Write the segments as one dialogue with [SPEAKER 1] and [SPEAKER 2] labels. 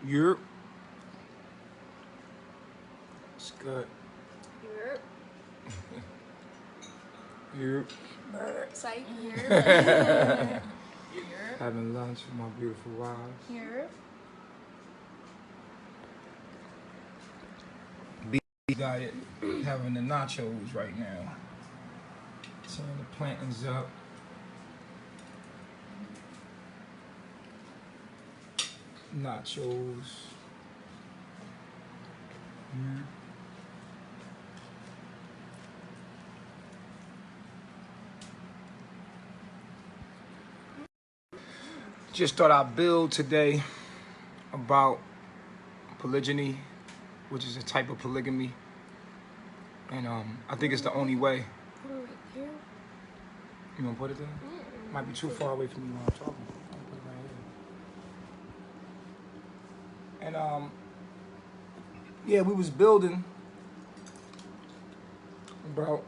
[SPEAKER 1] Europe. It's good.
[SPEAKER 2] Europe.
[SPEAKER 1] Europe.
[SPEAKER 2] Psych. Europe.
[SPEAKER 1] Having lunch with my beautiful wives.
[SPEAKER 2] Europe.
[SPEAKER 1] Diet, having the nachos right now. Turning the plantains up. Nachos. Just thought I'd build today about polygyny, which is a type of polygamy. And I think it's the only way.
[SPEAKER 2] Here.
[SPEAKER 1] You want to put it there? Might be too far away from you while I'm talking. I'll put it right here. And yeah, we was building about.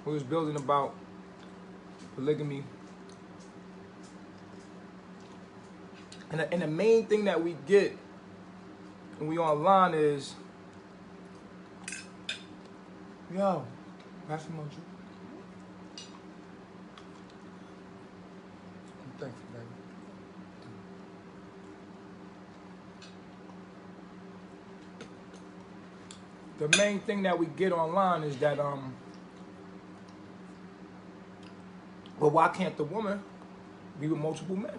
[SPEAKER 1] We was building about polygamy. And the main thing that we get when we online is, yo, pass me more juice. Thank you, baby. The main thing that we get online is that, well, why can't the woman be with multiple men?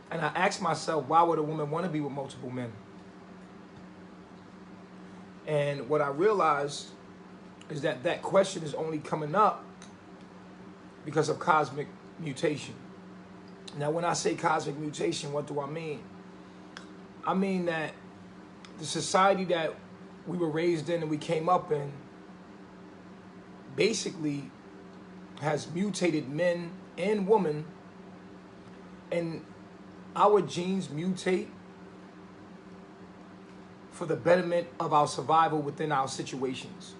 [SPEAKER 1] And I asked myself, why would a woman want to be with multiple men? And what I realized is that that question is only coming up because of cosmic mutation. Now, when I say cosmic mutation, what do I mean? I mean that the society that we were raised in and we came up in basically has mutated men and women, and our genes mutate for the betterment of our survival within our situations.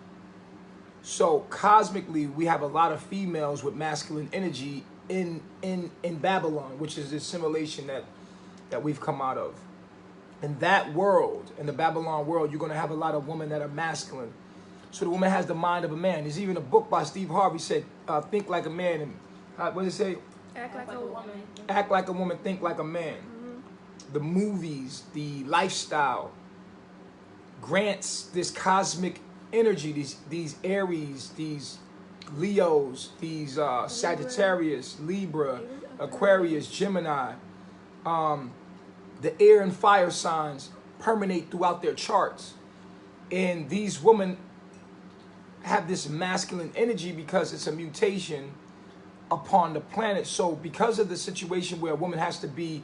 [SPEAKER 1] So cosmically, we have a lot of females with masculine energy in Babylon, which is this simulation that we've come out of. In that world, in the Babylon world, you're going to have a lot of women that are masculine. So the woman has the mind of a man. There's even a book by Steve Harvey said, think like a man. And what did it say?
[SPEAKER 2] Act like a woman.
[SPEAKER 1] Act like a woman, think like a man. The movies, the lifestyle grants this cosmic energy, these Aries, these Leos, these Sagittarius, Libra, Aquarius, Gemini. The air and fire signs permeate throughout their charts. And these women have this masculine energy because it's a mutation upon the planet. So because of the situation where a woman has to be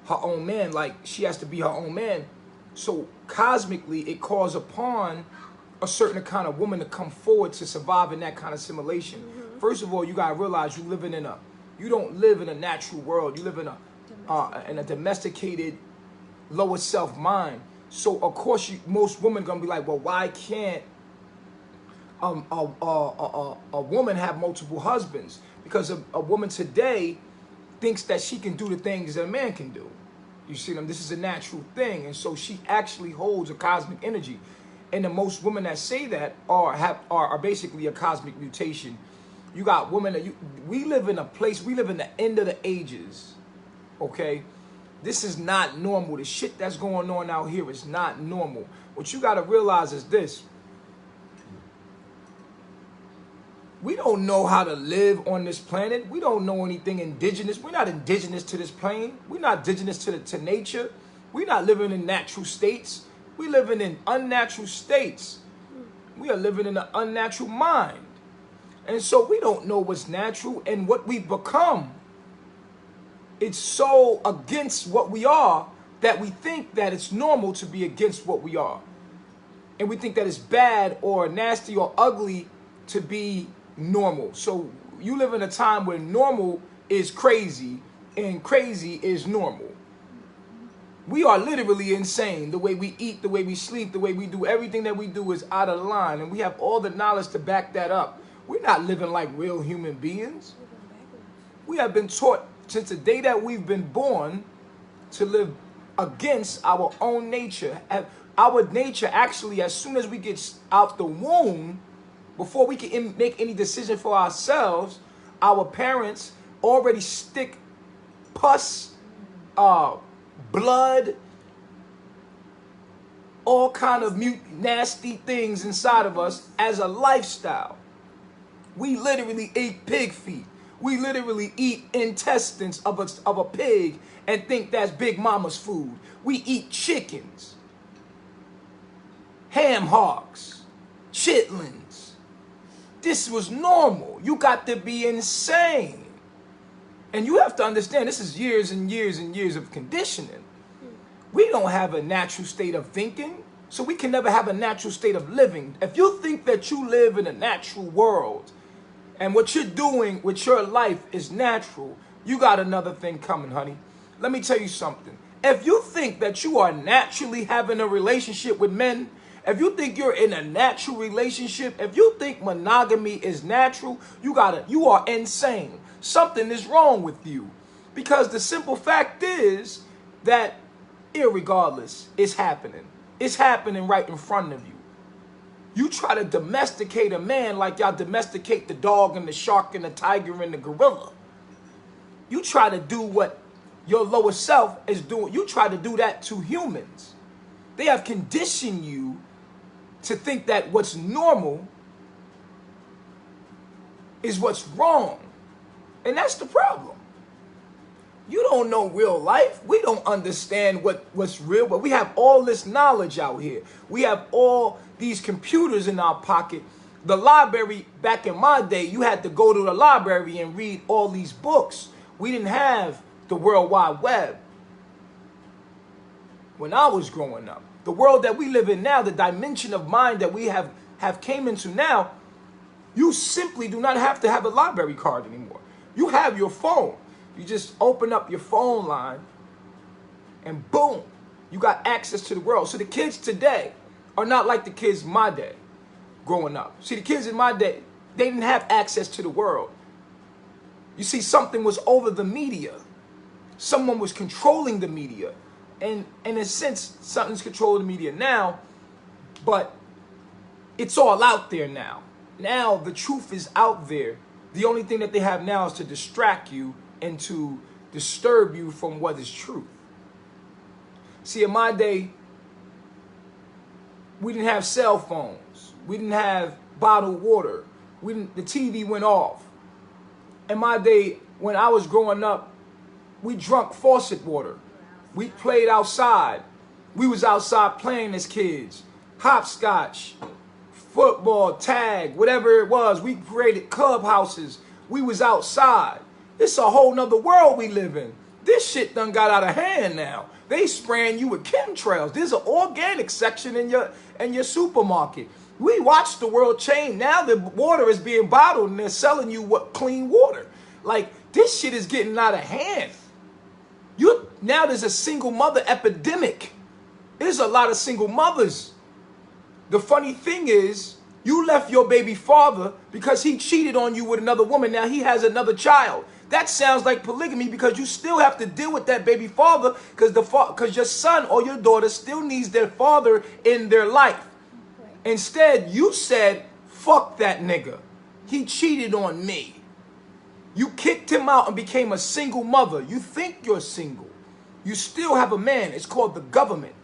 [SPEAKER 1] her own man, like she has to be her own man, so cosmically it calls upon a certain kind of woman to come forward to survive in that kind of simulation. First of all, you gotta realize you don't live in a natural world. You live in a domesticated lower self mind. So of course most women gonna be like, well, why can't a woman have multiple husbands? Because a woman today thinks that she can do the things that a man can do. You see them? This is a natural thing. And so she actually holds a cosmic energy. And the most women that say that are basically a cosmic mutation. You got women that we live in a place, we live in the end of the ages. Okay? This is not normal. The shit that's going on out here is not normal. What you got to realize is this. We don't know how to live on this planet. We don't know anything indigenous. We're not indigenous to this plane. We're not indigenous to nature. We're not living in natural states. We're living in unnatural states. We are living in an unnatural mind. And so we don't know what's natural and what we've become. It's so against what we are that we think that it's normal to be against what we are. And we think that it's bad or nasty or ugly to be normal. So you live in a time where normal is crazy and crazy is normal. We are literally insane. The way we eat, the way we sleep, the way we do everything that we do is out of line. And we have all the knowledge to back that up. We're not living like real human beings. We have been taught since the day that we've been born to live against our own nature. Our nature actually, as soon as we get out the womb, before we can make any decision for ourselves, our parents already stick pus, blood, all kind of nasty things inside of us as a lifestyle. We literally eat pig feet. We literally eat intestines of a pig and think that's Big Mama's food. We eat chickens, ham hocks, chitlins. This was normal. You got to be insane. And you have to understand, this is years and years and years of conditioning. We don't have a natural state of thinking, so we can never have a natural state of living. If you think that you live in a natural world and what you're doing with your life is natural, you got another thing coming, honey. Let me tell you something. If you think that you are naturally having a relationship with men, if you think you're in a natural relationship, if you think monogamy is natural, you are insane. Something is wrong with you. Because the simple fact is that irregardless, it's happening. It's happening right in front of you. You try to domesticate a man like y'all domesticate the dog and the shark and the tiger and the gorilla. You try to do what your lower self is doing. You try to do that to humans. They have conditioned you to think that what's normal is what's wrong. And that's the problem. You don't know real life. We don't understand what's real, but we have all this knowledge out here. We have all these computers in our pocket. The library, back in my day, you had to go to the library and read all these books. We didn't have the World Wide Web when I was growing up. The world that we live in now, the dimension of mind that we have came into now, you simply do not have to have a library card anymore. You have your phone. You just open up your phone line and boom, you got access to the world. So the kids today are not like the kids in my day growing up. See, the kids in my day, they didn't have access to the world. You see, something was over the media. Someone was controlling the media. And in a sense, something's controlling the media now, but it's all out there now. Now the truth is out there. The only thing that they have now is to distract you and to disturb you from what is truth. See, in my day, we didn't have cell phones. We didn't have bottled water. The TV went off. In my day, when I was growing up, we drank faucet water. We played outside. We was outside playing as kids. Hopscotch, football, tag, whatever it was. We created clubhouses. We was outside. It's a whole nother world we live in. This shit done got out of hand now. They spraying you with chemtrails. There's an organic section in your supermarket. We watched the world change. Now the water is being bottled and they're selling you clean water. Like, this shit is getting out of hand. Now there's a single mother epidemic. There's a lot of single mothers. The funny thing is, you left your baby father because he cheated on you with another woman. Now he has another child. That sounds like polygamy because you still have to deal with that baby father because your son or your daughter still needs their father in their life. Instead, you said, fuck that nigga. He cheated on me. You kicked him out and became a single mother. You think you're single. You still have a man. It's called the government.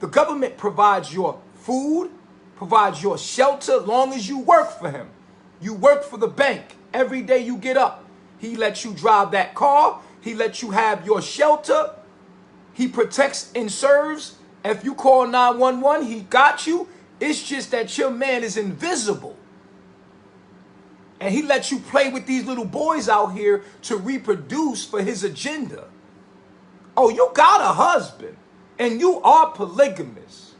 [SPEAKER 1] The government provides your food, provides your shelter, long as you work for him. You work for the bank. Every day you get up, he lets you drive that car. He lets you have your shelter. He protects and serves. If you call 911, he got you. It's just that your man is invisible. And he lets you play with these little boys out here to reproduce for his agenda. Oh, you got a husband and you are polygamous,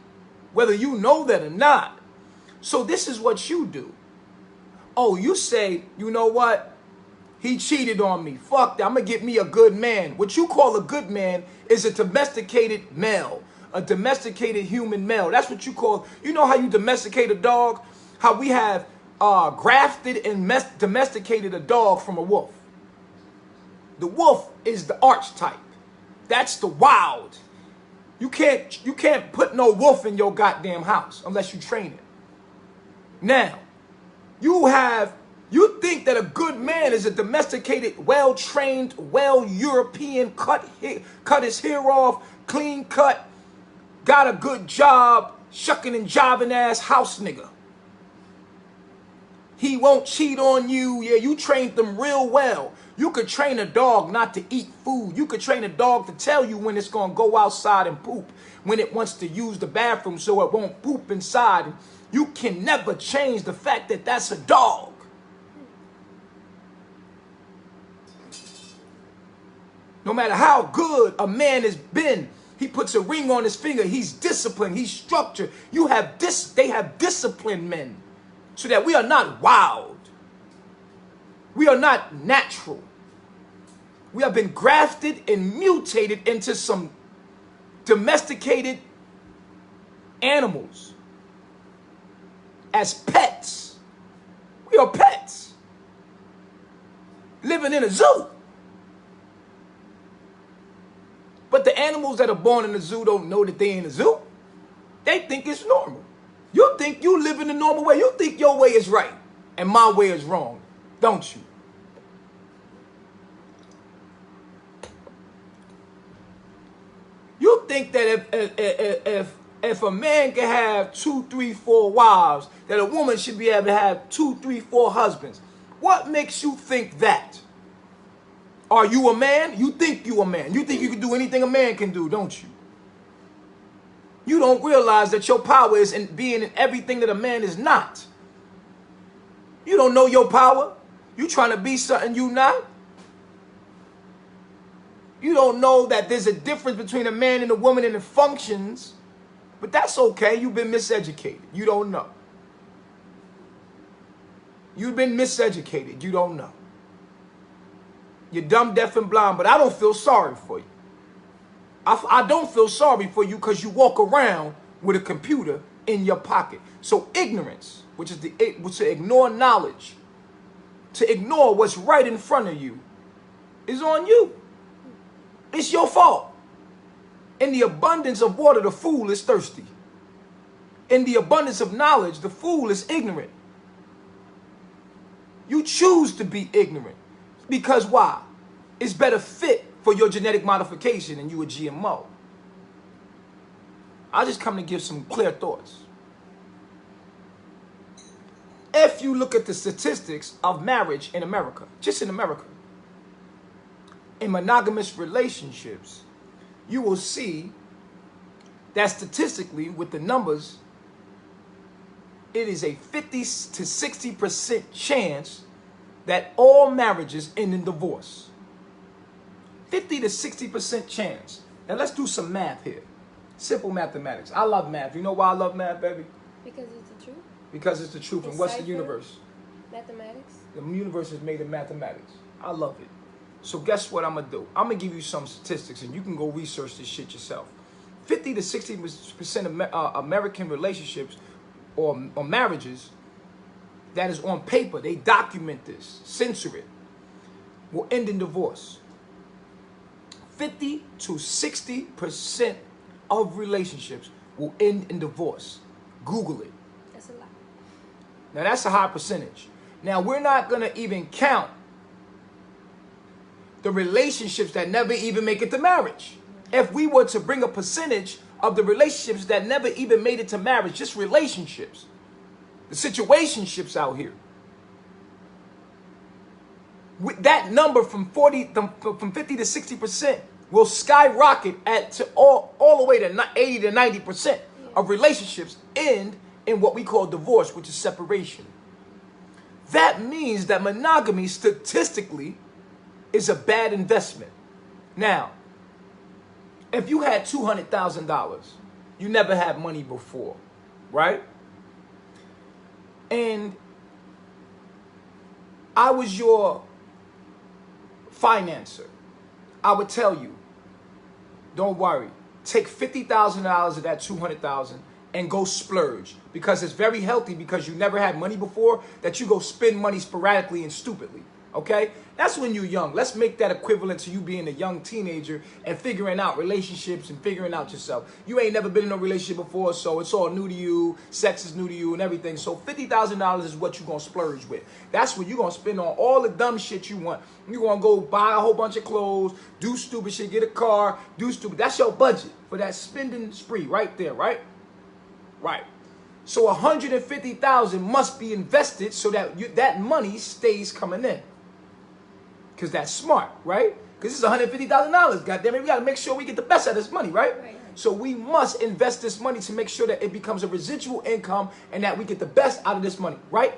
[SPEAKER 1] whether you know that or not. So this is what you do. Oh, you say, you know what? He cheated on me. Fuck that. I'm going to get me a good man. What you call a good man is a domesticated male. A domesticated human male. That's what you call. You know how you domesticate a dog? How we have grafted and domesticated a dog from a wolf. The wolf is the archetype. That's the wild. You can't put no wolf in your goddamn house unless you train it. Now, you think that a good man is a domesticated, well-trained, well-European, cut his hair off, clean cut, got a good job, shucking and jiving ass house nigga. He won't cheat on you. Yeah, you trained them real well. You could train a dog not to eat food. You could train a dog to tell you when it's going to go outside and poop, when it wants to use the bathroom so it won't poop inside. You can never change the fact that that's a dog. No matter how good a man has been, he puts a ring on his finger. He's disciplined. He's structured. They have disciplined men so that we are not wild. We are not natural. We have been grafted and mutated into some domesticated animals as pets. We are pets living in a zoo. But the animals that are born in the zoo don't know that they're in the zoo. They think it's normal. You think you live in the normal way. You think your way is right and my way is wrong, don't you? You think that if a man can have 2, 3, 4 wives, that a woman should be able to have 2, 3, 4 husbands. What makes you think that? Are you a man? You think you a man. You think you can do anything a man can do, don't you? You don't realize that your power is in being in everything that a man is not. You don't know your power. You trying to be something you not. You don't know that there's a difference between a man and a woman and the functions. But that's okay. You've been miseducated. You don't know. You've been miseducated. You don't know. You're dumb, deaf, and blind, but I don't feel sorry for you. I don't feel sorry for you because you walk around with a computer in your pocket. So ignorance, which is to ignore knowledge, to ignore what's right in front of you, is on you. It's your fault. In the abundance of water, the fool is thirsty. In the abundance of knowledge, the fool is ignorant. You choose to be ignorant. Because why? It's better fit for your genetic modification and you a GMO. I just come to give some clear thoughts. If you look at the statistics of marriage in America, just in America, in monogamous relationships, you will see that statistically with the numbers, it is a 50 to 60% chance that all marriages end in divorce. 50 to 60% chance. Now let's do some math here. Simple mathematics. I love math. You know why I love math, baby?
[SPEAKER 2] Because it's the truth.
[SPEAKER 1] Because it's the truth. And what's the universe?
[SPEAKER 2] Mathematics.
[SPEAKER 1] The universe is made of mathematics. I love it. So guess what I'm going to do? I'm going to give you some statistics and you can go research this shit yourself. 50 to 60% of American relationships or marriages, that is on paper, they document this, censor it, will end in divorce. 50 to 60% of relationships will end in divorce. Google it.
[SPEAKER 2] That's a lot.
[SPEAKER 1] Now that's a high percentage. Now we're not going to even count the relationships that never even make it to marriage. If we were to bring a percentage of the relationships that never even made it to marriage, just relationships, the situationships out here, with that number from 50 to 60% will skyrocket to all the way to 80 to 90% of relationships end in what we call divorce, which is separation. That means that monogamy statistically is a bad investment. Now, if you had $200,000, you never had money before, right? And I was your financer, I would tell you, don't worry. Take $50,000 of that $200,000 and go splurge, because it's very healthy, because you never had money before, that you go spend money sporadically and stupidly. Okay? That's when you're young. Let's make that equivalent to you being a young teenager and figuring out relationships and figuring out yourself. You ain't never been in a relationship before, so it's all new to you. Sex is new to you and everything. So $50,000 is what you're going to splurge with. That's what you're going to spend on all the dumb shit you want. You're going to go buy a whole bunch of clothes, do stupid shit, get a car, do stupid. That's your budget for that spending spree right there, right? Right. So $150,000 must be invested so that that money stays coming in. Because that's smart, right? Because this is $150,000. Goddamn it, we got to make sure we get the best out of this money, right? Right? So we must invest this money to make sure that it becomes a residual income and that we get the best out of this money, right?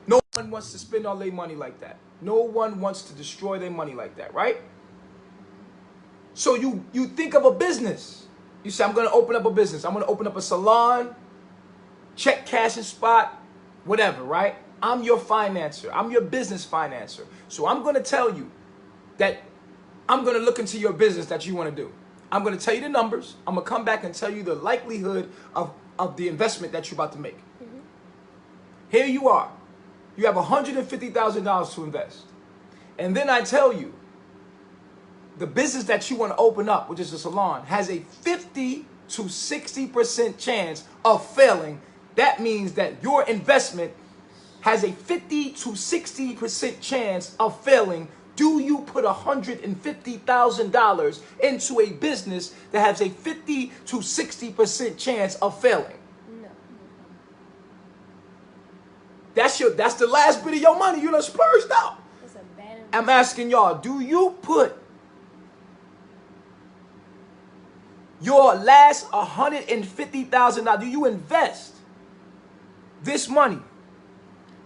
[SPEAKER 1] No one wants to spend all their money like that. No one wants to destroy their money like that, right? So you think of a business. You say, I'm going to open up a business. I'm going to open up a salon, check cashing spot, whatever, right? I'm your financer. I'm your business financer. So I'm going to tell you that I'm going to look into your business that you want to do. I'm going to tell you the numbers. I'm going to come back and tell you the likelihood of the investment that you're about to make. Mm-hmm. Here you are. You have $150,000 to invest. And then I tell you, the business that you want to open up, which is a salon, has a 50 to 60% chance of failing. That means that your investment has a 50 to 60% chance of failing. Do you put $150,000 into a business that has a 50 to 60% chance of failing?
[SPEAKER 2] No.
[SPEAKER 1] That's the last bit of your money you done splurged out.
[SPEAKER 2] That's a bad investment.
[SPEAKER 1] I'm asking y'all, do you put your last $150,000, do you invest this money?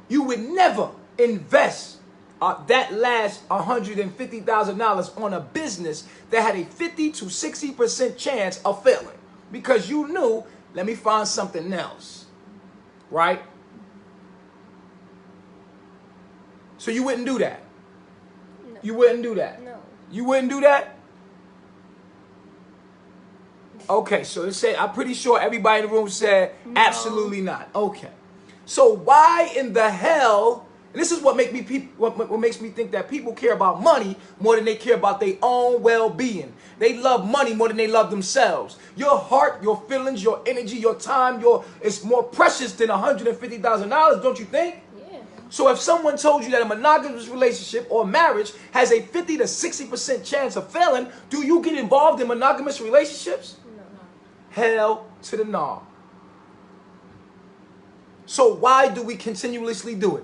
[SPEAKER 1] You would never invest that last $150,000 on a business that had a 50 to 60% chance of failing, because you knew, let me find something else, right? So you wouldn't do that.
[SPEAKER 2] No.
[SPEAKER 1] You wouldn't do that.
[SPEAKER 2] No.
[SPEAKER 1] You wouldn't do that? Okay, so it said, I'm pretty sure everybody in the room said absolutely not. Okay. So why in the hell, and this is what makes me think that people care about money more than they care about their own well-being. They love money more than they love themselves. Your heart, your feelings, your energy, your time, it's more precious than $150,000, don't you think?
[SPEAKER 2] Yeah.
[SPEAKER 1] So if someone told you that a monogamous relationship or marriage has a 50 to 60% chance of failing, do you get involved in monogamous relationships?
[SPEAKER 2] No.
[SPEAKER 1] Hell to the no. So why do we continuously do it?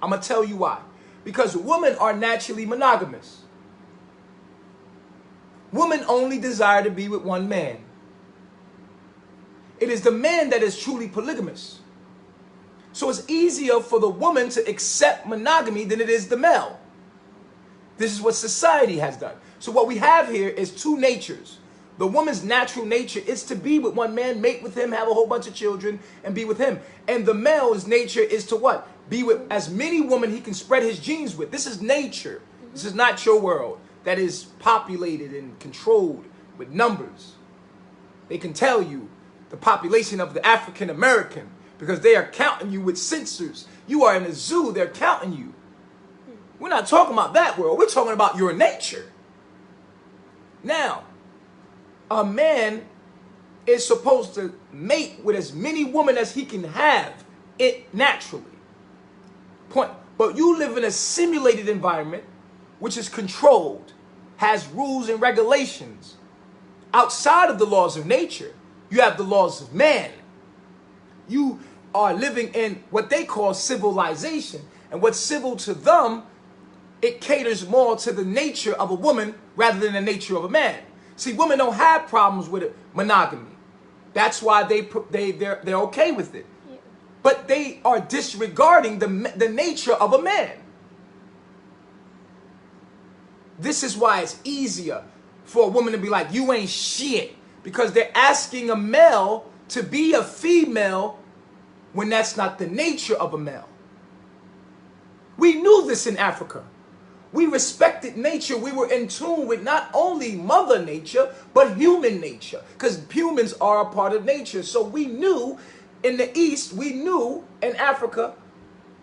[SPEAKER 1] I'm going to tell you why. Because women are naturally monogamous. Women only desire to be with one man. It is the man that is truly polygamous. So it's easier for the woman to accept monogamy than it is the male. This is what society has done. So what we have here is two natures. The woman's natural nature is to be with one man, mate with him, have a whole bunch of children, and be with him. And the male's nature is to what? Be with as many women he can spread his genes with. This is nature. This is not your world that is populated and controlled with numbers. They can tell you the population of the African American because they are counting you with sensors. You are in a zoo, they're counting you. We're not talking about that world. We're talking about your nature. Now, a man is supposed to mate with as many women as he can have it naturally. Point. But you live in a simulated environment which is controlled, has rules and regulations. Outside of the laws of nature, you have the laws of man. You are living in what they call civilization. And what's civil to them, it caters more to the nature of a woman rather than the nature of a man. See, women don't have problems with monogamy. That's why they're okay with it. Yeah. But they are disregarding the nature of a man. This is why it's easier for a woman to be like, you ain't shit. Because they're asking a male to be a female when that's not the nature of a male. We knew this in Africa. We respected nature. We were in tune with not only Mother Nature, but human nature. Because humans are a part of nature. So we knew in the East, we knew in Africa,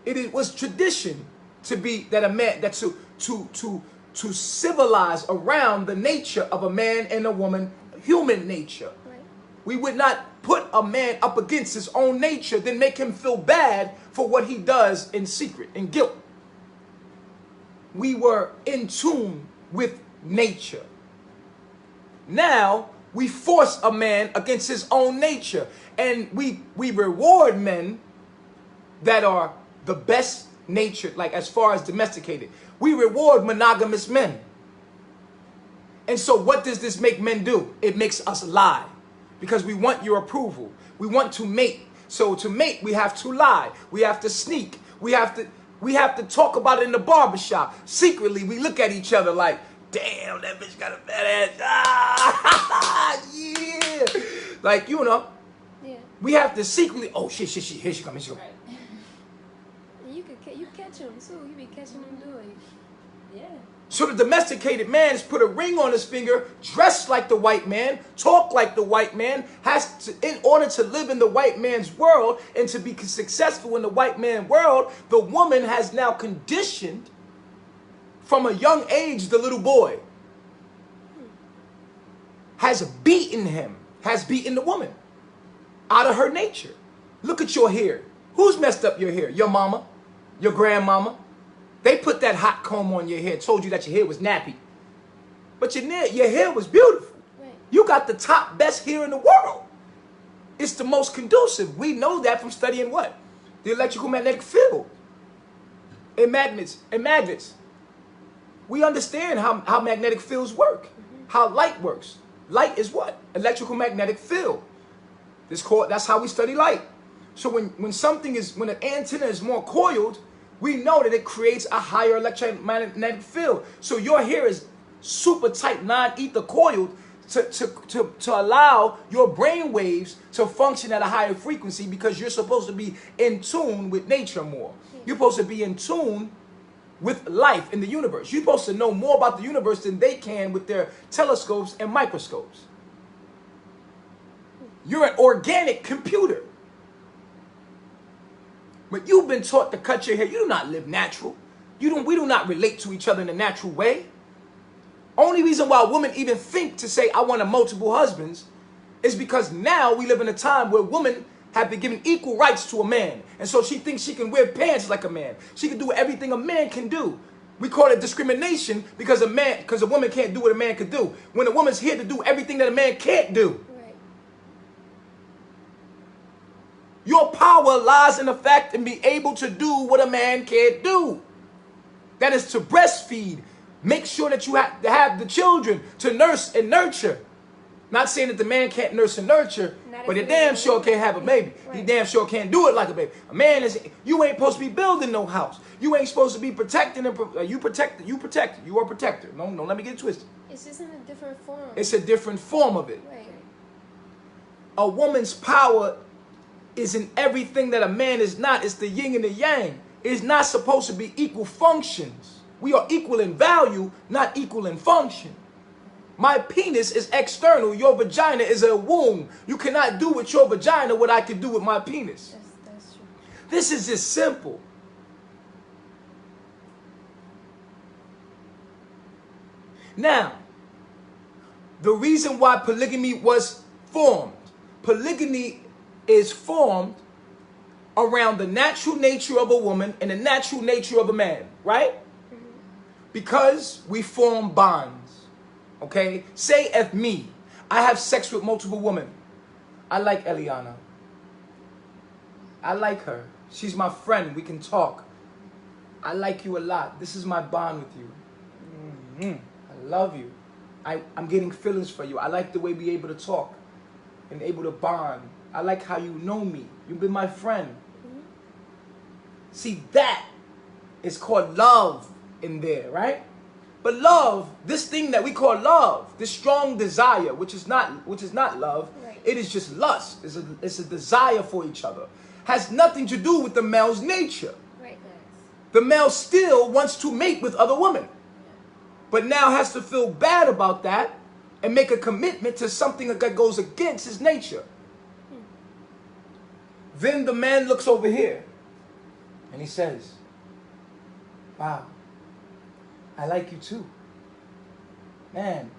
[SPEAKER 1] it was tradition to be that a man, that to civilize around the nature of a man and a woman, human nature.
[SPEAKER 2] Right.
[SPEAKER 1] We would not put a man up against his own nature, then make him feel bad for what he does in secret, in guilt. We were in tune with nature. Now, we force a man against his own nature. And we reward men that are the best natured, like as far as domesticated. We reward monogamous men. And so what does this make men do? It makes us lie. Because we want your approval. We want to mate. So to mate, we have to lie. We have to sneak. We have to talk about it in the barbershop. Secretly, we look at each other like, damn, that bitch got a fat ass. Ah, yeah. Like, you know,
[SPEAKER 2] Yeah.
[SPEAKER 1] we have to secretly, oh, shit, here she comes,
[SPEAKER 2] Right. You catch him too. You be catching him doing. Yeah.
[SPEAKER 1] So the domesticated man has put a ring on his finger, dressed like the white man, talk like the white man, has to, in order to live in the white man's world and to be successful in the white man world, the woman has now conditioned from a young age, the little boy has beaten him, has beaten the woman out of her nature. Look at your hair. Who's messed up your hair? Your mama? Your grandmama? They put that hot comb on your hair, told you that your hair was nappy. But your hair was beautiful.
[SPEAKER 2] Right.
[SPEAKER 1] You got the top best hair in the world. It's the most conducive. We know that from studying what? The electrical magnetic field. And magnets. We understand how magnetic fields work. How light works. Light is what? Electrical magnetic field. That's how we study light. So when an antenna is more coiled, we know that it creates a higher electromagnetic field. So your hair is super tight, non-ether coiled to allow your brain waves to function at a higher frequency because you're supposed to be in tune with nature more. You're supposed to be in tune with life in the universe. You're supposed to know more about the universe than they can with their telescopes and microscopes. You're an organic computer. But you've been taught to cut your hair. You do not live natural. We do not relate to each other in a natural way. Only reason why women even think to say, I want multiple husbands, is because now we live in a time where women have been given equal rights to a man. And so she thinks she can wear pants like a man. She can do everything a man can do. We call it discrimination because a woman can't do what a man can do. When a woman's here to do everything that a man can't do. Your power lies in the fact in being able to do what a man can't do. That is to breastfeed. Make sure that you have to have the children to nurse and nurture. Not saying that the man can't nurse and nurture, but he damn sure can't have a baby. He damn sure can't do it like a baby. A man you ain't supposed to be building no house. You ain't supposed to be protecting and you protect. You are a protector. No, let me get it twisted.
[SPEAKER 2] It's just in a different form.
[SPEAKER 1] It's a different form of it.
[SPEAKER 2] Right.
[SPEAKER 1] A woman's power is in everything that a man is not. It's the yin and the yang. It's not supposed to be equal functions. We are equal in value, not equal in function. My penis is external. Your vagina is a womb. You cannot do with your vagina what I can do with my penis.
[SPEAKER 2] That's true.
[SPEAKER 1] This is just simple. Now, the reason why polygamy was formed. Polygamy is formed around the natural nature of a woman and the natural nature of a man, right? Mm-hmm. Because we form bonds, okay? Say if me, I have sex with multiple women. I like Eliana. I like her. She's my friend. We can talk. I like you a lot. This is my bond with you. Mm-hmm. I love you. I'm getting feelings for you. I like the way we're able to talk and able to bond. I like how you know me. You've been my friend. Mm-hmm. See, that is called love in there, right? But love, this thing that we call love, this strong desire, which is not love, right. It is just lust. It's a desire for each other. Has nothing to do with the male's nature. Right. The male still wants to mate with other women. but now has to feel bad about that and make a commitment to something that goes against his nature. Then the man looks over here and he says, wow, I like you too. Man,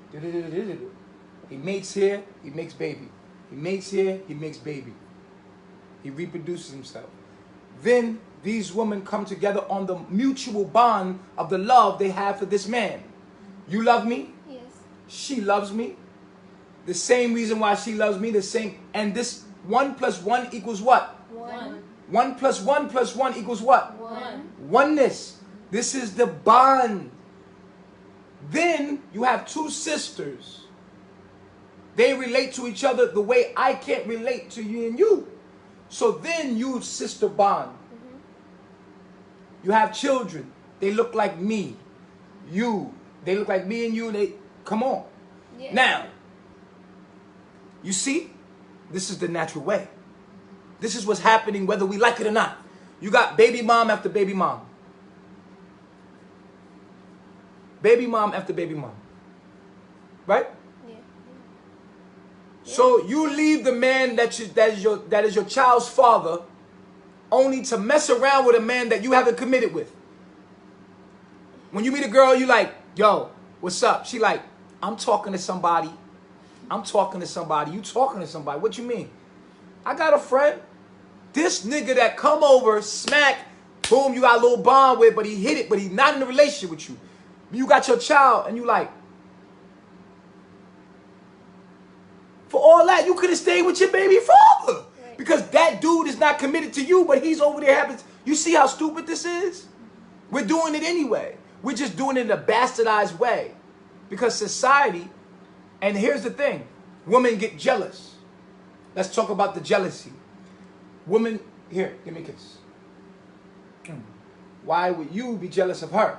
[SPEAKER 1] he mates here, he makes baby. He mates here, he makes baby. He reproduces himself. Then these women come together on the mutual bond of the love they have for this man. You love me?
[SPEAKER 2] Yes.
[SPEAKER 1] She loves me. The same reason why she loves me, the same. And this 1 + 1 equals what?
[SPEAKER 2] 1.
[SPEAKER 1] 1 + 1 + 1 equals what?
[SPEAKER 2] 1.
[SPEAKER 1] Oneness. This is the bond. Then you have two sisters. They relate to each other the way I can't relate to you and you. So then you sister bond. You have children. They look like me. You. They look like me and you. They come on.
[SPEAKER 2] Yeah.
[SPEAKER 1] Now, you see, this is the natural way. This is what's happening whether we like it or not. You got baby mom after baby mom. Baby mom after baby mom. Right?
[SPEAKER 2] Yeah.
[SPEAKER 1] So you leave the man that is your child's father only to mess around with a man that you haven't committed with. When you meet a girl, you like, yo, what's up? She like, I'm talking to somebody. I'm talking to somebody. You talking to somebody. What you mean? I got a friend. This nigga that come over, smack, boom, you got a little bond with, but he hit it, but he's not in a relationship with you. You got your child, and you like, for all that, you could have stayed with your baby father.
[SPEAKER 2] Right.
[SPEAKER 1] Because that dude is not committed to you, but he's over there having, you see how stupid this is? We're doing it anyway. We're just doing it in a bastardized way. Because society, and here's the thing, women get jealous. Let's talk about the jealousy. Women, here, give me a kiss. Why would you be jealous of her?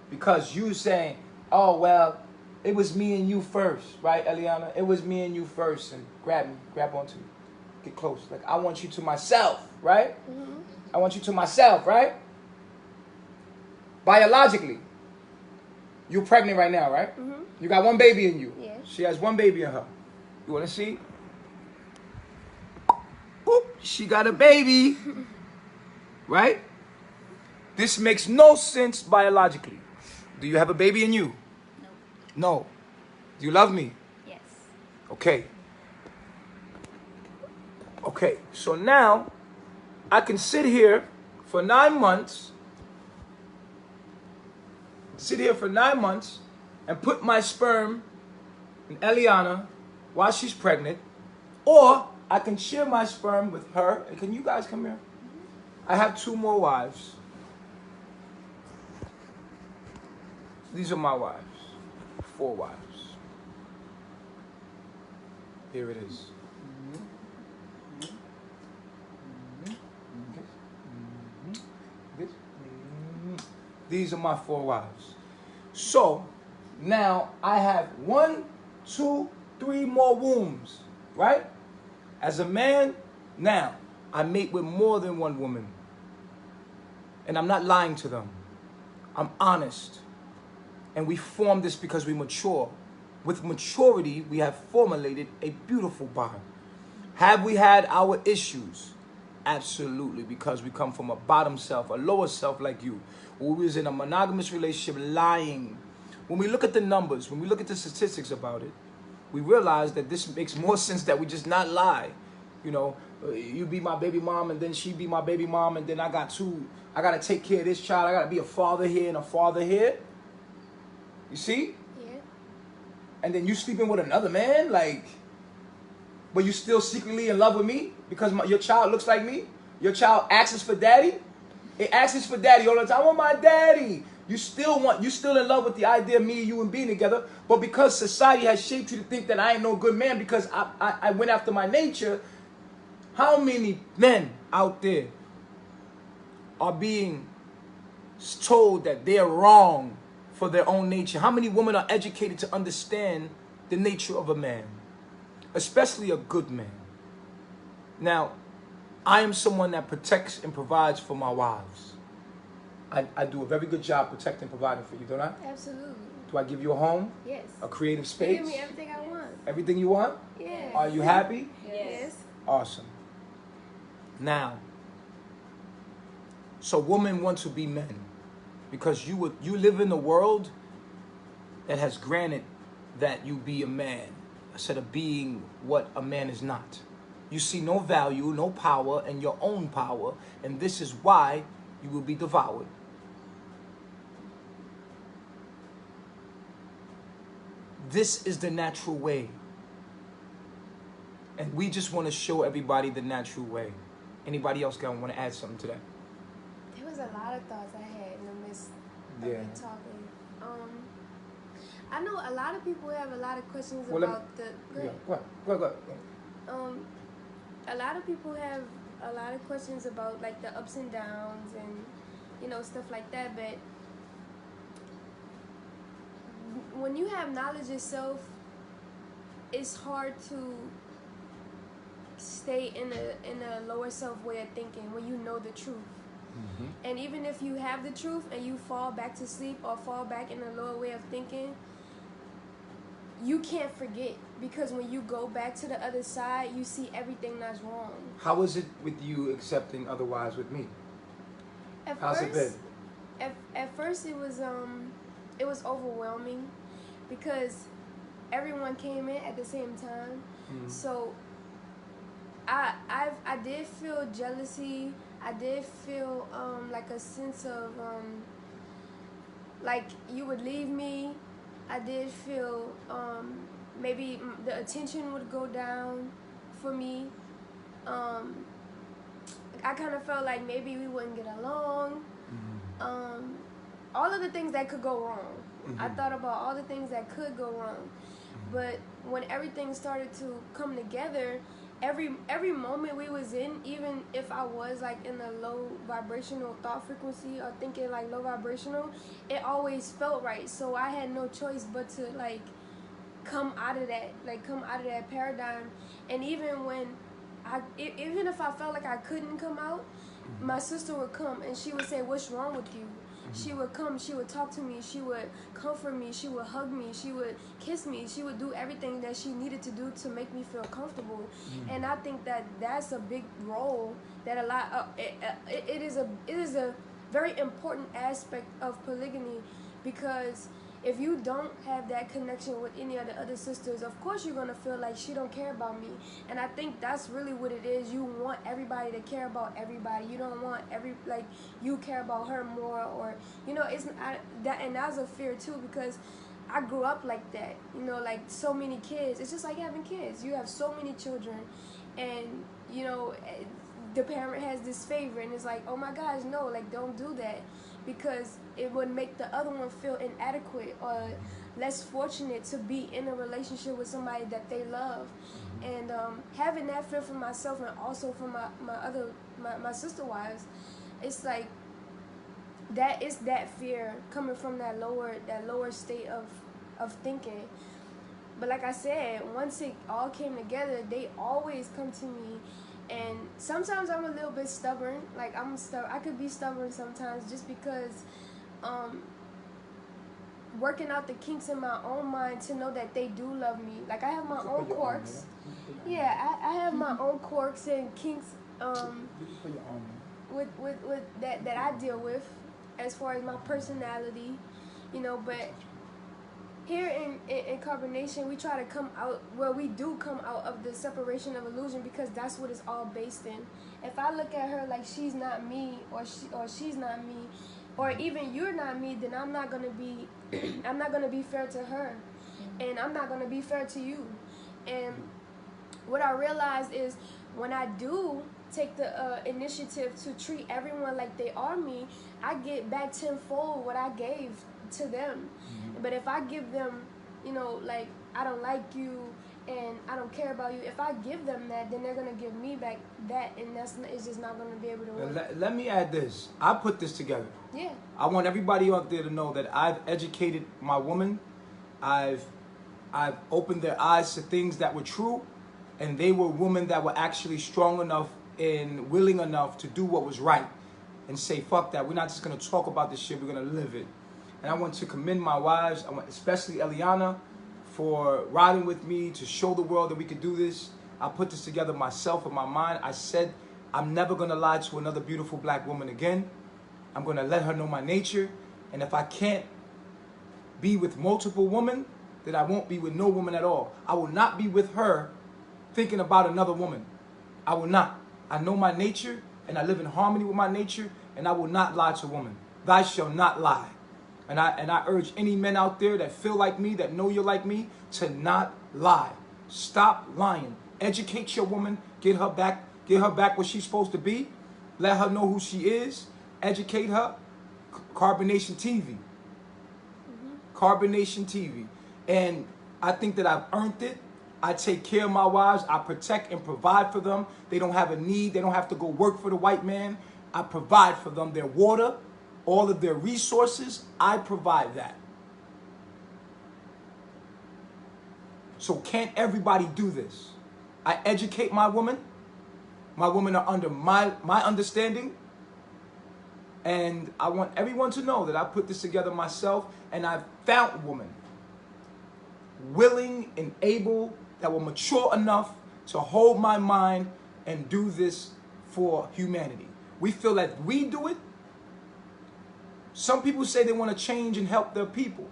[SPEAKER 1] Because you saying, oh, well, it was me and you first, right, Eliana? It was me and you first, and grab me, grab onto me, get close. Like, I want you to myself, right?
[SPEAKER 2] Mm-hmm.
[SPEAKER 1] I want you to myself, right? Biologically, you're pregnant right now, right?
[SPEAKER 2] Mm-hmm.
[SPEAKER 1] You got one baby in you.
[SPEAKER 2] Yes.
[SPEAKER 1] She has one baby in her. You want to see? Boop, she got a baby, right? This makes no sense biologically. Do you have a baby in you?
[SPEAKER 2] No.
[SPEAKER 1] No. Do you love me?
[SPEAKER 2] Yes.
[SPEAKER 1] Okay. Okay, so now I can sit here for 9 months, and put my sperm in Eliana while she's pregnant, or I can share my sperm with her. And can you guys come here? I have 2 more wives. These are my wives. 4 wives. Here it is. These are my 4 wives. So now I have 1, 2, 3 more wombs, right? As a man, now I mate with more than 1 woman. And I'm not lying to them. I'm honest. And we form this because we mature. With maturity, we have formulated a beautiful bond. Have we had our issues? Absolutely, because we come from a bottom self, a lower self like you. When we was in a monogamous relationship, lying. When we look at the numbers, when we look at the statistics about it, we realize that this makes more sense that we just not lie. You know, you be my baby mom, and then she be my baby mom, and then I got to take care of this child. I got to be a father here and a father here. You see?
[SPEAKER 2] Yeah.
[SPEAKER 1] And then you sleeping with another man, like, but you still secretly in love with me because your child looks like me. Your child asks for daddy. It asks for daddy all the time. I want my daddy. You still in love with the idea of me and you and being together. But because society has shaped you to think that I ain't no good man because I went after my nature, how many men out there are being told that they're wrong for their own nature? How many women are educated to understand the nature of a man, especially a good man? Now, I am someone that protects and provides for my wives. I do a very good job protecting and providing for you, don't I?
[SPEAKER 2] Absolutely.
[SPEAKER 1] Do I give you a home?
[SPEAKER 2] Yes.
[SPEAKER 1] A creative
[SPEAKER 2] You
[SPEAKER 1] space?
[SPEAKER 2] give me everything I want.
[SPEAKER 1] Everything you want?
[SPEAKER 2] Yeah.
[SPEAKER 1] Are you happy?
[SPEAKER 2] Yes.
[SPEAKER 1] Awesome. Now, so women want to be men because you live in a world that has granted that you be a man instead of being what a man is not. You see no value, no power in your own power, and this is why you will be devoured. This is the natural way. And we just want to show everybody the natural way. Anybody else want to add something to that?
[SPEAKER 2] There was a lot of thoughts I had in the midst of
[SPEAKER 1] Yeah.
[SPEAKER 2] me talking. I know a lot of people have a lot of questions
[SPEAKER 1] Well,
[SPEAKER 2] about the.
[SPEAKER 1] Yeah, go ahead.
[SPEAKER 2] A lot of people have a lot of questions about like the ups and downs and stuff like that. But when you have knowledge yourself, it's hard to stay in a lower self way of thinking when you know the truth.
[SPEAKER 1] Mm-hmm.
[SPEAKER 2] And even if you have the truth and you fall back to sleep or fall back in a lower way of thinking, you can't forget, because when you go back to the other side, you see everything that's wrong.
[SPEAKER 1] How is it with you accepting otherwise with me? How's it been?
[SPEAKER 2] At first it was overwhelming because everyone came in at the same time.
[SPEAKER 1] Mm-hmm.
[SPEAKER 2] So I did feel jealousy. I did feel like a sense of like you would leave me. I did feel maybe the attention would go down for me. I kind of felt like maybe we wouldn't get along.
[SPEAKER 1] Mm-hmm.
[SPEAKER 2] All of the things that could go wrong.
[SPEAKER 1] Mm-hmm.
[SPEAKER 2] I thought about all the things that could go wrong. But when everything started to come together, every moment we was in, even if I was like in a low vibrational thought frequency or thinking like low vibrational, it always felt right. So I had no choice but to like come out of that paradigm. And even when even if I felt like I couldn't come out, my sister would come and she would say, "What's wrong with you?" She would come, she would talk to me, she would comfort me, she would hug me, she would kiss me, she would do everything that she needed to do to make me feel comfortable. And I think that that's a big role that a lot it is a very important aspect of polygamy, because if you don't have that connection with any of the other sisters, of course you're gonna feel like she don't care about me. And I think that's really what it is. You want everybody to care about everybody. You don't want you care about her more, or and that's a fear too, because I grew up like that. Like so many kids. It's just like having kids. You have so many children, and the parent has this favor, and it's like, oh my gosh, no, like don't do that, because it would make the other one feel inadequate or less fortunate to be in a relationship with somebody that they love. And having that fear for myself and also for my sister wives, it's like that is that fear coming from that lower state of thinking. But like I said, once it all came together, they always come to me. And sometimes I'm a little bit stubborn. Like I could be stubborn sometimes, just because working out the kinks in my own mind to know that they do love me. Like I have my own quirks. Yeah, I have my own quirks and kinks with that I deal with as far as my personality, but here in Carbonation, we try to come out, we do come out of the separation of illusion, because that's what it's all based in. If I look at her like she's not me, or she's not me, or even you're not me, then I'm not gonna be I'm not gonna be fair to her, and I'm not gonna be fair to you. And what I realized is, when I do take the initiative to treat everyone like they are me, I get back tenfold what I gave to them. But if I give them, like, I don't like you and I don't care about you, if I give them that, then they're gonna give me back that, and it's just not gonna be able to work.
[SPEAKER 1] Let me add this. I put this together.
[SPEAKER 2] Yeah.
[SPEAKER 1] I want everybody out there to know that I've educated my woman. I've opened their eyes to things that were true, and they were women that were actually strong enough and willing enough to do what was right and say, fuck that. We're not just gonna talk about this shit, we're gonna live it. And I want to commend my wives, especially Eliana, for riding with me to show the world that we could do this. I put this together myself in my mind. I said, I'm never going to lie to another beautiful black woman again. I'm going to let her know my nature. And if I can't be with multiple women, then I won't be with no woman at all. I will not be with her thinking about another woman. I will not. I know my nature, and I live in harmony with my nature, and I will not lie to a woman. Thou shall not lie. And I urge any men out there that feel like me, that know you're like me, to not lie. Stop lying. Educate your woman. Get her back where she's supposed to be. Let her know who she is. Educate her. Carbonation TV. Carbonation TV. And I think that I've earned it. I take care of my wives. I protect and provide for them. They don't have a need. They don't have to go work for the white man. I provide for them their water, all of their resources. I provide that. So can't everybody do this? I educate my women. My women are under my understanding. And I want everyone to know that I put this together myself, and I've found a woman willing and able that will mature enough to hold my mind and do this for humanity. We feel that we do it. Some people say they want to change and help their people.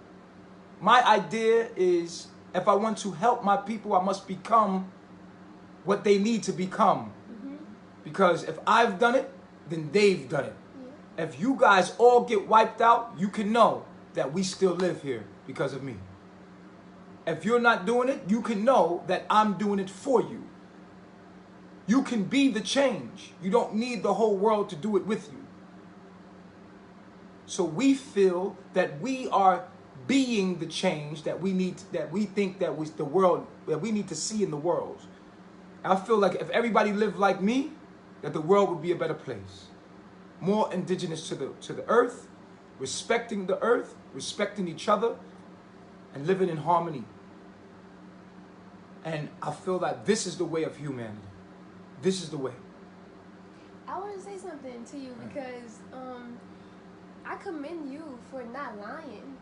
[SPEAKER 1] My idea is, if I want to help my people, I must become what they need to become. Because if I've done it, then they've done it. If you guys all get wiped out, you can know that we still live here because of me. If you're not doing it, you can know that I'm doing it for you. You can be the change. You don't need the whole world to do it with you. So we feel that we are being the change that we need, that we think that was the world, that we need to see in the world. I feel like if everybody lived like me, that the world would be a better place. More indigenous to the earth, respecting the earth, respecting each other, and living in harmony. And I feel like this is the way of humanity. This is the way.
[SPEAKER 2] I want to say something to you because I commend you for not lying.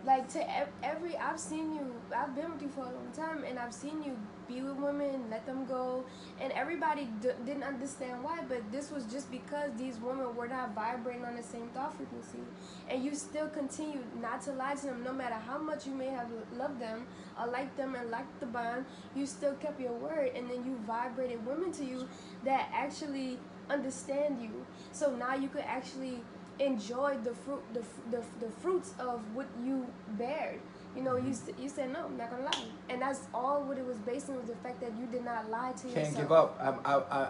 [SPEAKER 2] Like to every, I've been with you for a long time, and I've seen you be with women, let them go, and everybody didn't understand why, but this was just because these women were not vibrating on the same thought frequency, and you still continue not to lie to them, no matter how much you may have loved them, or liked them and liked the bond, you still kept your word, and then you vibrated women to you that actually understand you, so now you could actually enjoy the fruits of what you bared. You know, you said, no, I'm not gonna lie, and that's all what it was based on, was the fact that you did not lie to yourself.
[SPEAKER 1] Can't give up.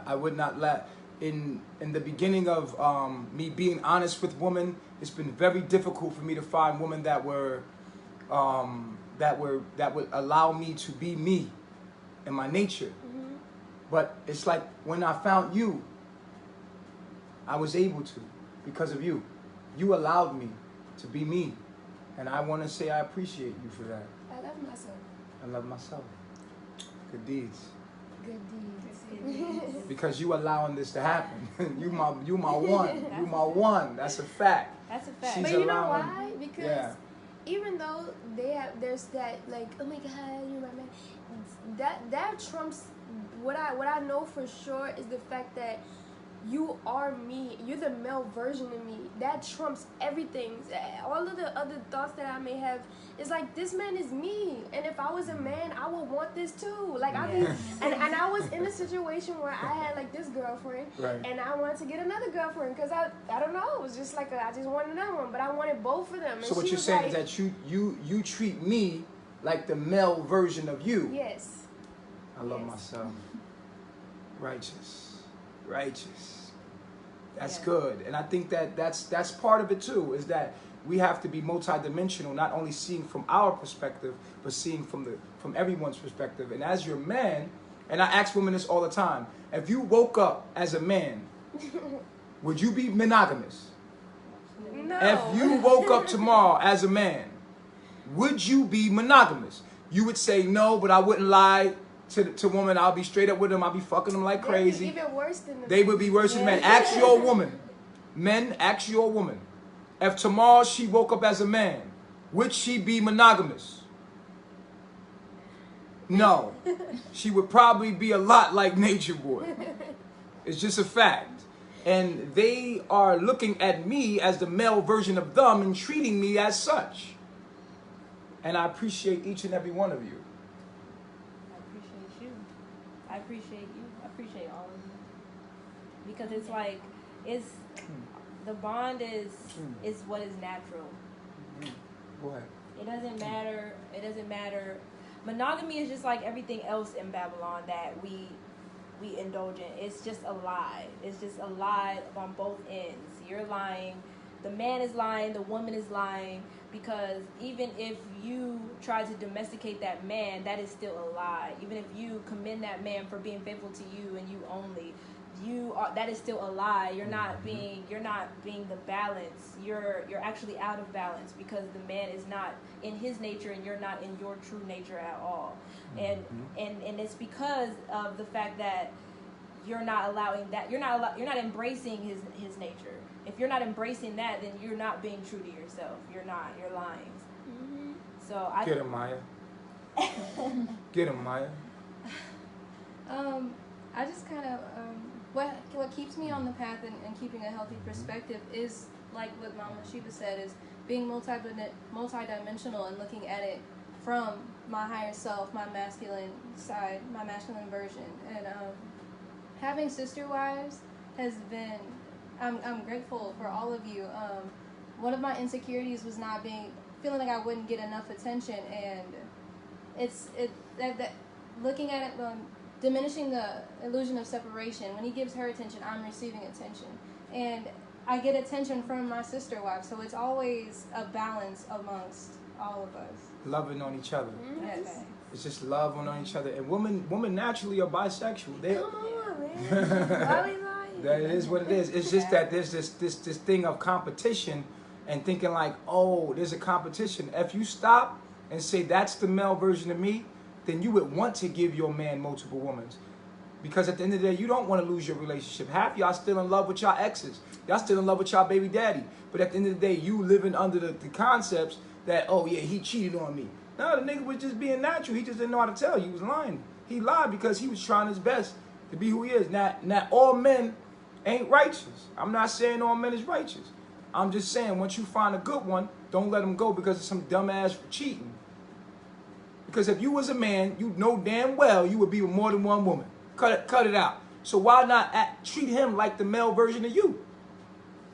[SPEAKER 1] I would not lie. In the beginning of me being honest with women, it's been very difficult for me to find women that would allow me to be me and my nature. But it's like when I found you, I was able to. Because of you. You allowed me to be me. And I want to say I appreciate you for that.
[SPEAKER 2] I love myself.
[SPEAKER 1] I love myself. Good deeds.
[SPEAKER 2] Good deeds.
[SPEAKER 1] Because you allowing this to happen. you my one. You my one. That's a fact.
[SPEAKER 3] That's a fact.
[SPEAKER 2] But you know why? Because even though there's that, like, oh my God, you're my man. That trumps what I know for sure is the fact that you are me. You're the male version of me. That trumps everything. All of the other thoughts that I may have is like, this man is me. And if I was a man, I would want this too. Like, I mean, and I was in a situation where I had like this girlfriend, and I wanted to get another girlfriend because I don't know. It was just like I just wanted another one, but I wanted both of them. And
[SPEAKER 1] so what you're saying is that you treat me like the male version of you.
[SPEAKER 2] Yes.
[SPEAKER 1] I love myself. Righteous. That's good. And I think that that's part of it too, is that we have to be multidimensional, not only seeing from our perspective, but seeing from everyone's perspective. And as your man, and I ask women this all the time, if you woke up as a man, would you be monogamous?
[SPEAKER 2] No.
[SPEAKER 1] If you woke up tomorrow as a man, would you be monogamous? You would say no, but I wouldn't lie to women. I'll be straight up with them. I'll be fucking them like crazy.
[SPEAKER 2] Even worse than
[SPEAKER 1] they would be worse than men. Ask your woman. Men, ask your woman. If tomorrow she woke up as a man, would she be monogamous? No. She would probably be a lot like Nature Boy. It's just a fact. And they are looking at me as the male version of them and treating me as such. And I appreciate each and every one of you.
[SPEAKER 3] I appreciate you. I appreciate you. I appreciate all of you. Because it's like, the bond is what is natural.
[SPEAKER 1] Go ahead.
[SPEAKER 3] It doesn't matter. It doesn't matter. Monogamy is just like everything else in Babylon that we indulge in. It's just a lie. It's just a lie on both ends. You're lying. The man is lying. The woman is lying. Because even if you try to domesticate that man, that is still a lie. Even if you commend that man for being faithful to you and you only, that is still a lie. You're not being the balance. You're actually out of balance because the man is not in his nature and you're not in your true nature at all. And it's because of the fact that you're not allowing that. You're not embracing his nature. If you're not embracing that, then you're not being true to yourself. You're lying.
[SPEAKER 2] Mm-hmm.
[SPEAKER 3] So
[SPEAKER 1] Get him, Maya. Get him, Maya.
[SPEAKER 4] I just kind of what keeps me on the path and keeping a healthy perspective is like what Mama Sheba said, is being multidimensional and looking at it from my higher self, my masculine side, my masculine version, and having sister wives has been. I'm grateful for all of you. One of my insecurities was feeling like I wouldn't get enough attention, and that looking at it, diminishing the illusion of separation. When he gives her attention, I'm receiving attention, and I get attention from my sister wife. So it's always a balance amongst all of us.
[SPEAKER 1] Loving on each other.
[SPEAKER 4] Yes.
[SPEAKER 1] It's just love on each other. And women naturally are bisexual.
[SPEAKER 2] Come on, man. Why we lying?
[SPEAKER 1] That it is what it is. It's just that there's this thing of competition and thinking like, oh, there's a competition. If you stop and say that's the male version of me, then you would want to give your man multiple women. Because at the end of the day, you don't want to lose your relationship. Half y'all still in love with y'all exes. Y'all still in love with y'all baby daddy. But at the end of the day, you living under the concepts that, oh yeah, he cheated on me. No, the nigga was just being natural. He just didn't know how to tell you. He was lying. He lied because he was trying his best to be who he is. Now all men ain't righteous. I'm not saying all men is righteous. I'm just saying once you find a good one, don't let him go because of some dumbass cheating. Because if you was a man, you know damn well you would be with more than one woman. Cut it out. So why not treat him like the male version of you?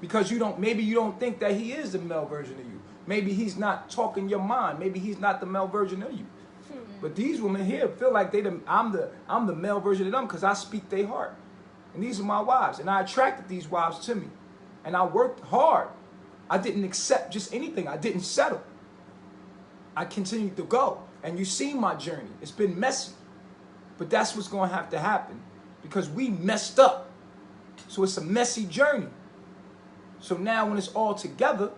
[SPEAKER 1] Because maybe you don't think that he is the male version of you. Maybe he's not talking your mind. Maybe he's not the male version of you. But these women here feel like I'm the male version of them because I speak their heart. And these are my wives. And I attracted these wives to me. And I worked hard. I didn't accept just anything. I didn't settle. I continued to go. And you see my journey. It's been messy. But that's what's going to have to happen. Because we messed up. So it's a messy journey. So now when it's all together,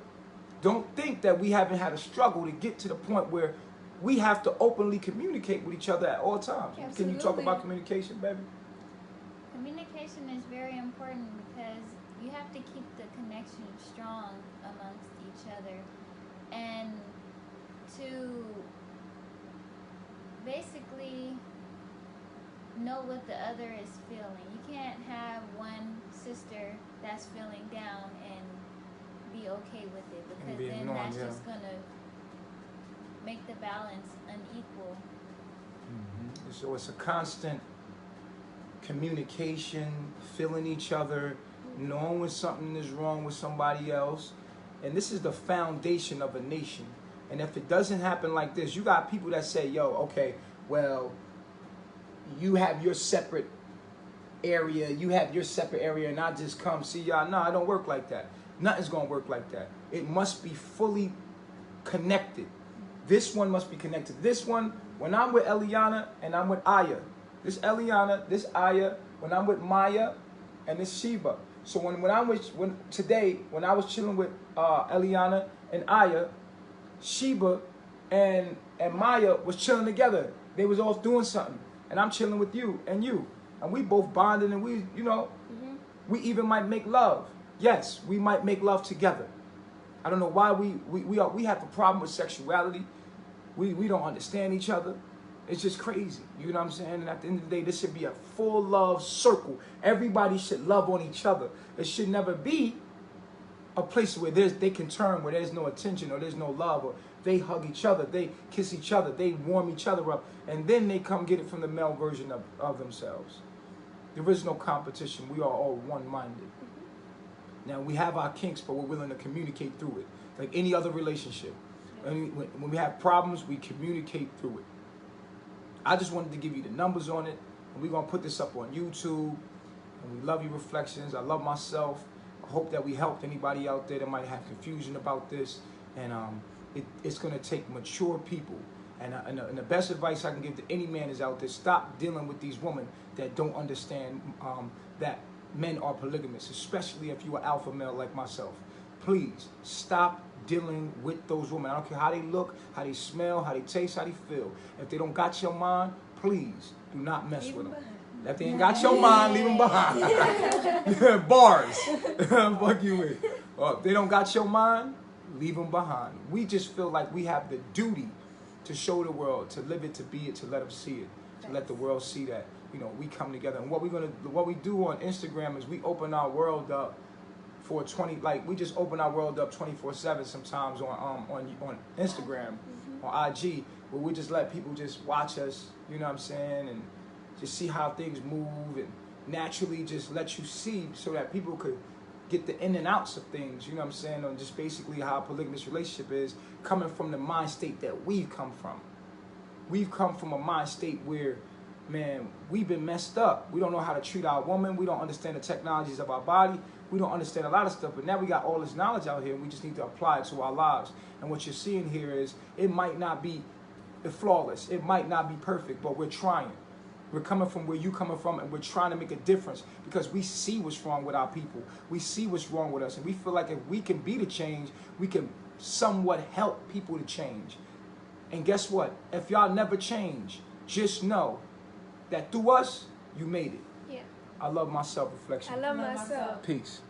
[SPEAKER 1] don't think that we haven't had a struggle to get to the point where we have to openly communicate with each other at all times.
[SPEAKER 2] Absolutely.
[SPEAKER 1] Can you talk about communication, baby?
[SPEAKER 5] Communication is very important because you have to keep the connection strong amongst each other and to basically know what the other is feeling. You can't have one sister that's feeling down and be okay with it because then that's just going to make the balance unequal.
[SPEAKER 1] Mm-hmm. So it's a constant communication, feeling each other, knowing when something is wrong with somebody else. And this is the foundation of a nation. And if it doesn't happen like this, you got people that say, yo, okay, well, you have your separate area, and I just come see y'all. No, it don't work like that. Nothing's going to work like that. It must be fully connected. This one must be connected. This one, when I'm with Eliana and I'm with Aya, this Eliana, this Aya, when I'm with Maya and this Sheba. So when I was chilling with Eliana and Aya, Sheba and Maya was chilling together. They was off doing something. And I'm chilling with you and you. And we both bonded and we even might make love. Yes, we might make love together. I don't know why we have a problem with sexuality. We don't understand each other. It's just crazy. You know what I'm saying? And at the end of the day, this should be a full love circle. Everybody should love on each other. It should never be a place where they can turn, where there's no attention or there's no love, or they hug each other, they kiss each other, they warm each other up, and then they come get it from the male version of themselves. There is no competition. We are all one-minded. Now, we have our kinks, but we're willing to communicate through it, like any other relationship. When we have problems, we communicate through it. I just wanted to give you the numbers on it, and we're going to put this up on YouTube, and we love your reflections. I love myself. I hope that we helped anybody out there that might have confusion about this, and it's going to take mature people. And the best advice I can give to any man is out there, stop dealing with these women that don't understand that men are polygamous, especially if you're an alpha male like myself. Please, stop dealing with those women. I don't care how they look, how they smell, how they taste, how they feel. If they don't got your mind, please do not mess with them. If they ain't got your mind, leave them behind. Bars. Fuck you with. If they don't got your mind, leave them behind. We just feel like we have the duty to show the world, to live it, to be it, to let them see it, to let the world see that, you know, we come together. And what we do on Instagram is we open our world up for we just open our world up 24/7 sometimes on Instagram, on IG, where we just let people just watch us, you know what I'm saying, and just see how things move, and naturally just let you see so that people could get the in and outs of things, you know what I'm saying, on just basically how a polygamous relationship is, coming from the mind state that we've come from. We've come from a mind state where, man, we've been messed up. We don't know how to treat our woman. We don't understand the technologies of our body. We don't understand a lot of stuff, but now we got all this knowledge out here, and we just need to apply it to our lives. And what you're seeing here is, it might not be flawless. It might not be perfect, but we're trying. We're coming from where you're coming from, and we're trying to make a difference because we see what's wrong with our people. We see what's wrong with us, and we feel like if we can be the change, we can somewhat help people to change. And guess what? If y'all never change, just know that through us, you made it.
[SPEAKER 2] Yeah.
[SPEAKER 1] I love my self-reflection.
[SPEAKER 2] I love myself.
[SPEAKER 1] Peace.